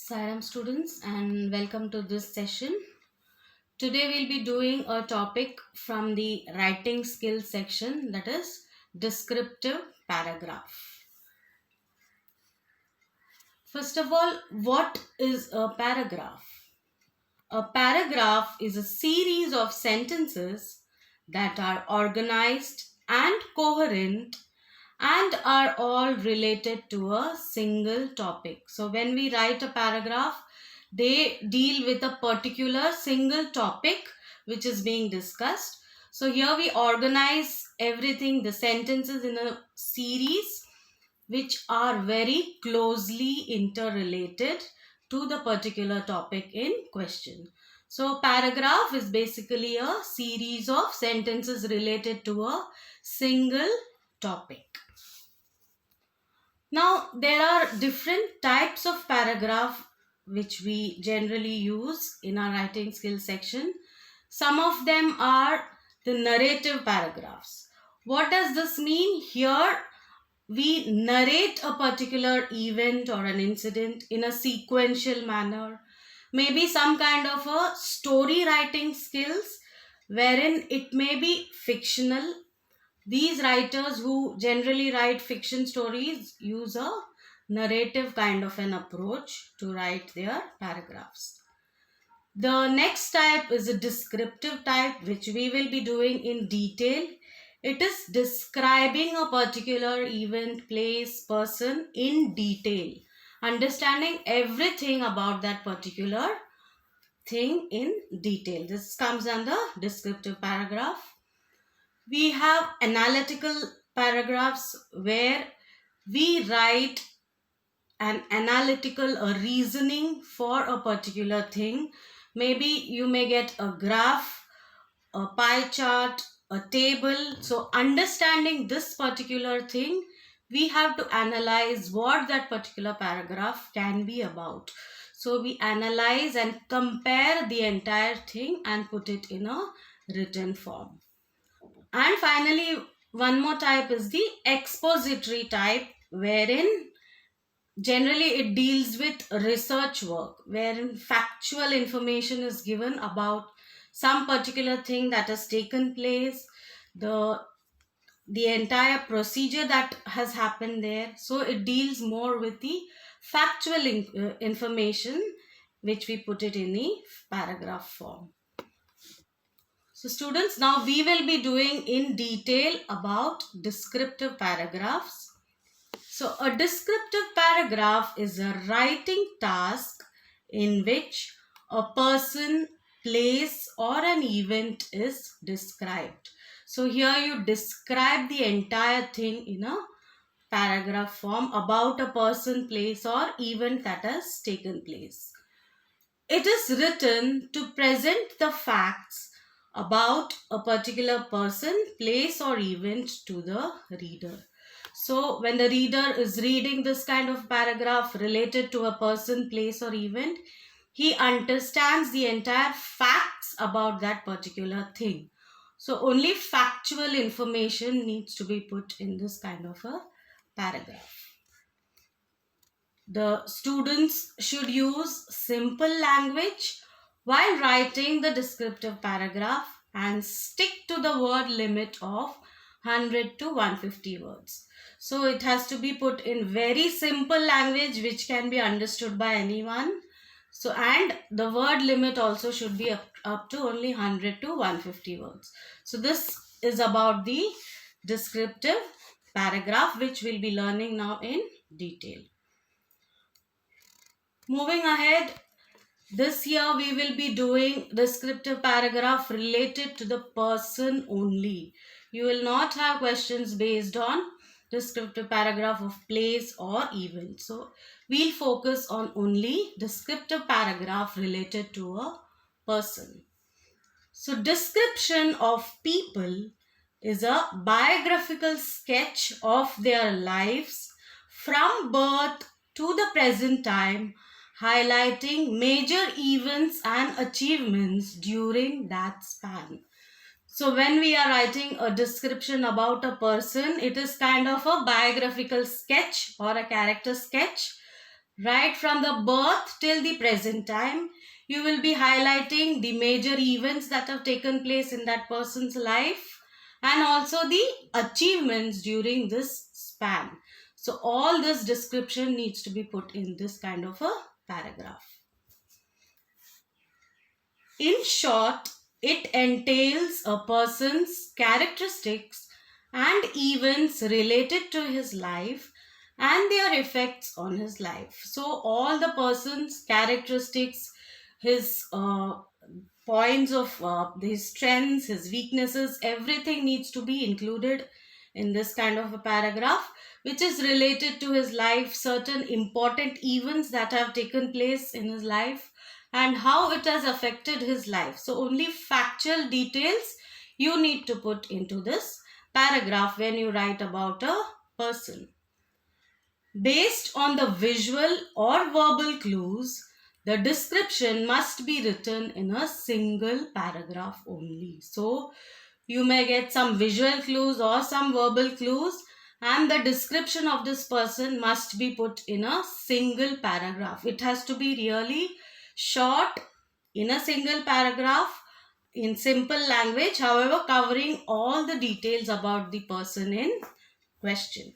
Saram students, and welcome to this session. Today we'll be doing a topic from the writing skills section, that is descriptive paragraph. First of all, what is a paragraph? A paragraph is a series of sentences that are organized and coherent and are all related to a single topic. So when we write a paragraph, they deal with a particular single topic which is being discussed. So here we organize everything, the sentences, in a series which are very closely interrelated to the particular topic in question. So paragraph is basically a series of sentences related to a single topic. Now, there are different types of paragraph which we generally use in our writing skills section. Some of them are the narrative paragraphs. What does this mean? Here, we narrate a particular event or an incident in a sequential manner. Maybe some kind of a story writing skills wherein it may be fictional. These writers who generally write fiction stories use a narrative kind of an approach to write their paragraphs. The next type is a descriptive type, which we will be doing in detail. It is describing a particular event, place, person in detail, understanding everything about that particular thing in detail. This comes under descriptive paragraph. We have analytical paragraphs where we write an analytical a reasoning for a particular thing. Maybe you may get a graph, a pie chart, a table. So understanding this particular thing, we have to analyze what that particular paragraph can be about. So we analyze and compare the entire thing and put it in a written form. And finally, one more type is the expository type, wherein generally it deals with research work, wherein factual information is given about some particular thing that has taken place, the entire procedure that has happened there. So it deals more with the factual information which we put it in the paragraph form. So students, now we will be doing in detail about descriptive paragraphs. So a descriptive paragraph is a writing task in which a person, place or an event is described. So here you describe the entire thing in a paragraph form about a person, place or event that has taken place. It is written to present the facts about a particular person, place or event to the reader. So when the reader is reading this kind of paragraph related to a person, place or event, he understands the entire facts about that particular thing. So only factual information needs to be put in this kind of a paragraph. The students should use simple language while writing the descriptive paragraph and stick to the word limit of 100 to 150 words. So it has to be put in very simple language which can be understood by anyone. So, and the word limit also should be up to only 100 to 150 words. So this is about the descriptive paragraph which we'll be learning now in detail. Moving ahead, this year we will be doing descriptive paragraph related to the person only. You will not have questions based on descriptive paragraph of place or event. So we'll focus on only descriptive paragraph related to a person. So description of people is a biographical sketch of their lives from birth to the present time, highlighting major events and achievements during that span. So when we are writing a description about a person, it is kind of a biographical sketch or a character sketch Right from the birth till the present time, you will be highlighting the major events that have taken place in that person's life and also the achievements during this span. So, all this description needs to be put in this kind of a paragraph. In short, it entails a person's characteristics and events related to his life and their effects on his life. So, all the person's characteristics, his points of his strengths, his weaknesses, everything needs to be included in this kind of a paragraph, which is related to his life, certain important events that have taken place in his life and how it has affected his life. So, only factual details you need to put into this paragraph when you write about a person. Based on the visual or verbal clues, the description must be written in a single paragraph only. So, you may get some visual clues or some verbal clues, and the description of this person must be put in a single paragraph. It has to be really short in a single paragraph in simple language, however, covering all the details about the person in question.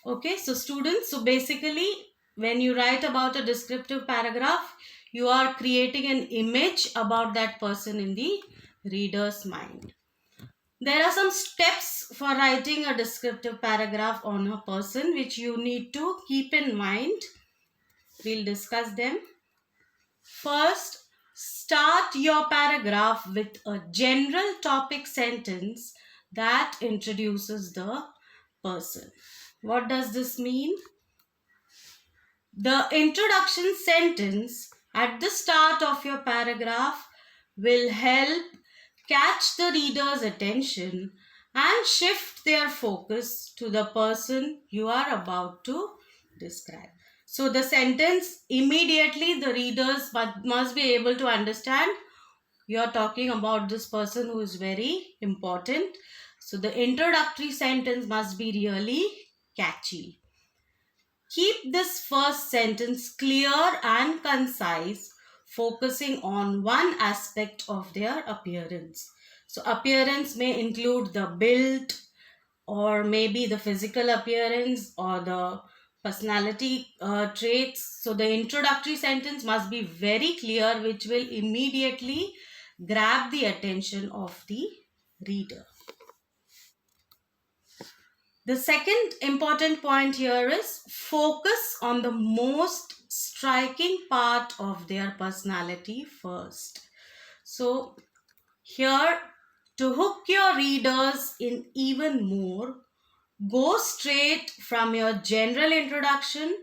Okay, so students, so basically, when you write about a descriptive paragraph, you are creating an image about that person in the reader's mind. There are some steps for writing a descriptive paragraph on a person which you need to keep in mind. We'll discuss them. First, start your paragraph with a general topic sentence that introduces the person. What does this mean? The introduction sentence at the start of your paragraph will help catch the reader's attention and shift their focus to the person you are about to describe. So, the sentence immediately the readers must be able to understand you are talking about this person who is very important. So, the introductory sentence must be really catchy. Keep this first sentence clear and concise, focusing on one aspect of their appearance. So, appearance may include the build, or maybe the physical appearance, or the personality traits. So, the introductory sentence must be very clear, which will immediately grab the attention of the reader. The second important point here is focus on the most striking part of their personality first. So, here to hook your readers in even more, go straight from your general introduction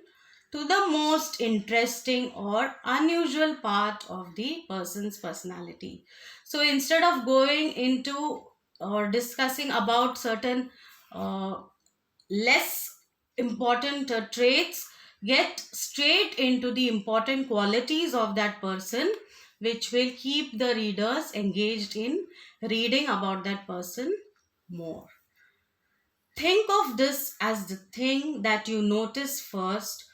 to the most interesting or unusual part of the person's personality. So, instead of going into or discussing about certain less important traits, get straight into the important qualities of that person, which will keep the readers engaged in reading about that person more. Think of this as the thing that you notice first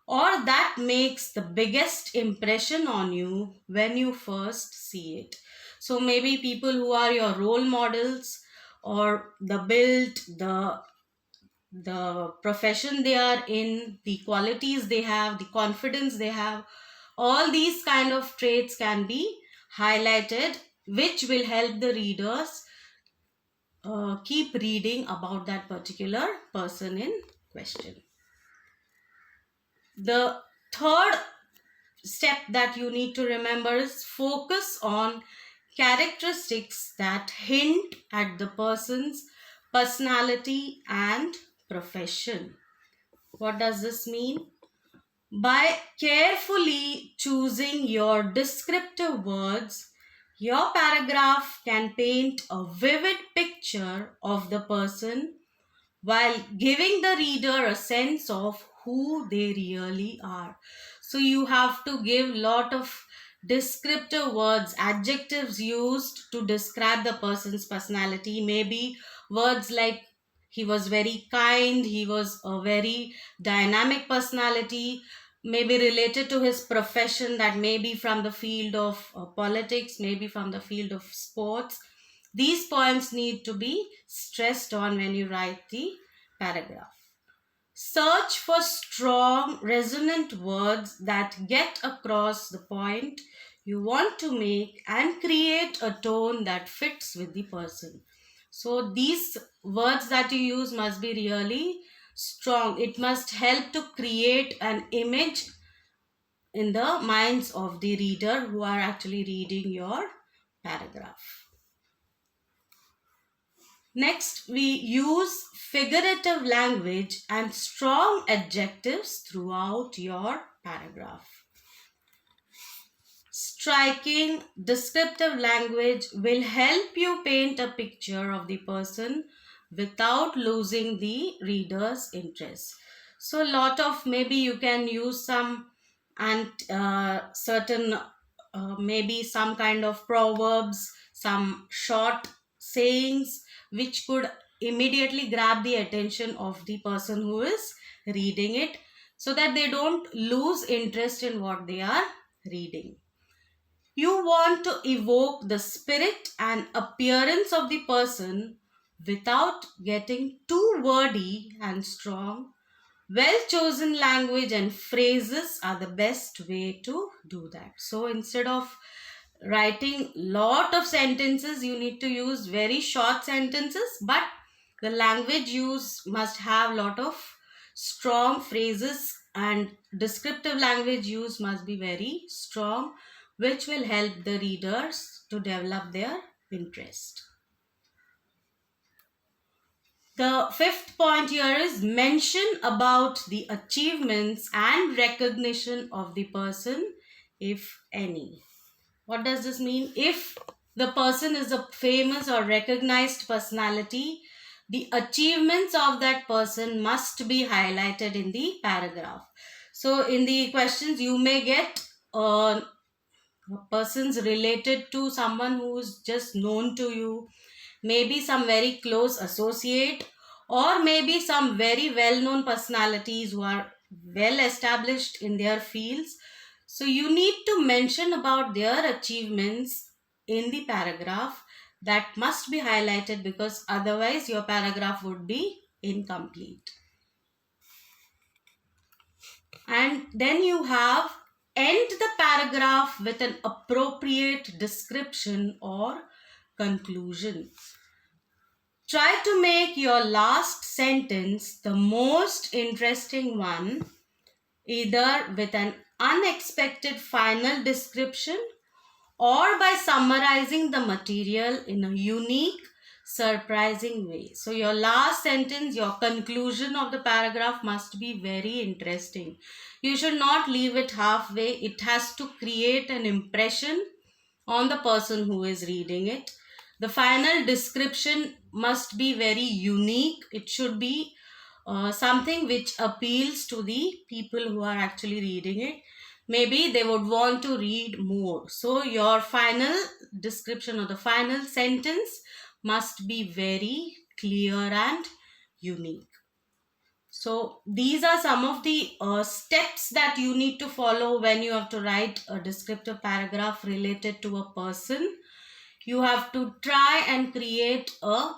or that makes the biggest impression on you when you first see it. So maybe people who are your role models, or the build, the profession they are in, the qualities they have, the confidence they have, all these kind of traits can be highlighted, which will help the readers keep reading about that particular person in question. The third step that you need to remember is focus on characteristics that hint at the person's personality and profession. What does this mean? By carefully choosing your descriptive words, your paragraph can paint a vivid picture of the person while giving the reader a sense of who they really are. So you have to give lot of descriptive words, adjectives used to describe the person's personality. Maybe words like he was very kind, he was a very dynamic personality, maybe related to his profession, that may be from the field of politics, maybe from the field of sports. These points need to be stressed on when you write the paragraph. Search for strong, resonant words that get across the point you want to make and create a tone that fits with the person. So, these words that you use must be really strong. It must help to create an image in the minds of the reader who are actually reading your paragraph. Next, we use figurative language and strong adjectives throughout your paragraph. Striking descriptive language will help you paint a picture of the person without losing the reader's interest. So, a lot of, maybe you can use some and certain maybe some kind of proverbs, some short sayings which could immediately grab the attention of the person who is reading it, so that they don't lose interest in what they are reading. You want to evoke the spirit and appearance of the person without getting too wordy and strong. Well chosen language and phrases are the best way to do that. So instead of writing lot of sentences, you need to use very short sentences, but the language use must have lot of strong phrases, and descriptive language use must be very strong, which will help the readers to develop their interest. The fifth point here is mention about the achievements and recognition of the person, if any. What does this mean? If the person is a famous or recognized personality, the achievements of that person must be highlighted in the paragraph. So, in the questions, you may get persons related to someone who's just known to you, maybe some very close associate, or maybe some very well known personalities who are well established in their fields. So you need to mention about their achievements in the paragraph. That must be highlighted, because otherwise your paragraph would be incomplete. And then you have end the paragraph with an appropriate description or conclusion. Try to make your last sentence the most interesting one, either with an unexpected final description or by summarizing the material in a unique, surprising way. So, your last sentence, your conclusion of the paragraph must be very interesting. You should not leave it halfway. It has to create an impression on the person who is reading it. The final description must be very unique. It should be something which appeals to the people who are actually reading it. Maybe they would want to read more. So, your final description or the final sentence must be very clear and unique. So, these are some of the steps that you need to follow when you have to write a descriptive paragraph related to a person. You have to try and create a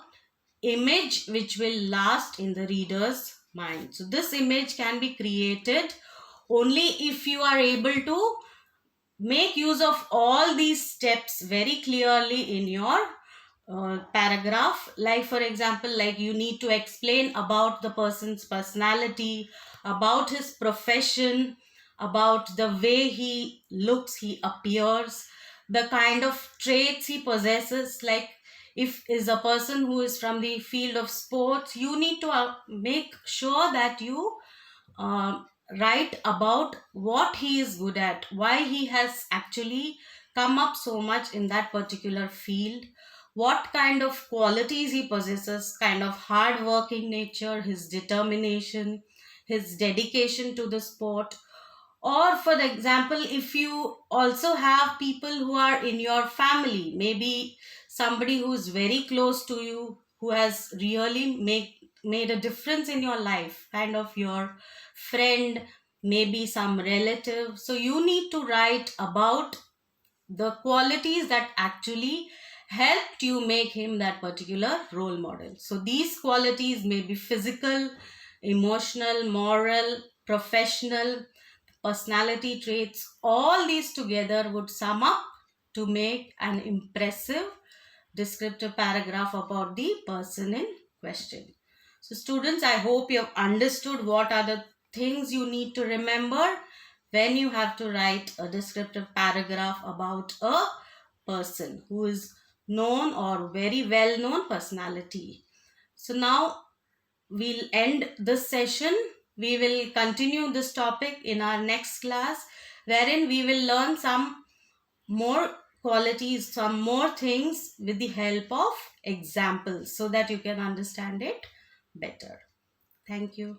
image which will last in the reader's mind. So this image can be created only if you are able to make use of all these steps very clearly in your paragraph. Like for example, like you need to explain about the person's personality, about his profession, about the way he looks, he appears, the kind of traits he possesses. Like if is a person who is from the field of sports, you need to make sure that you uh, write about what he is good at, why he has actually come up so much in that particular field, what kind of qualities he possesses, kind of hard working nature, his determination, his dedication to the sport. Or for the example, if you also have people who are in your family, maybe somebody who is very close to you, who has really made a difference in your life, kind of your friend, maybe some relative. So you need to write about the qualities that actually helped you make him that particular role model. So these qualities may be physical, emotional, moral, professional, personality traits. All these together would sum up to make an impressive descriptive paragraph about the person in question. So, students, I hope you have understood what are the things you need to remember when you have to write a descriptive paragraph about a person who is known or very well known personality. So, now we'll end this session. We will continue this topic in our next class, wherein we will learn some more qualities, some more things with the help of examples so that you can understand it better. Thank you.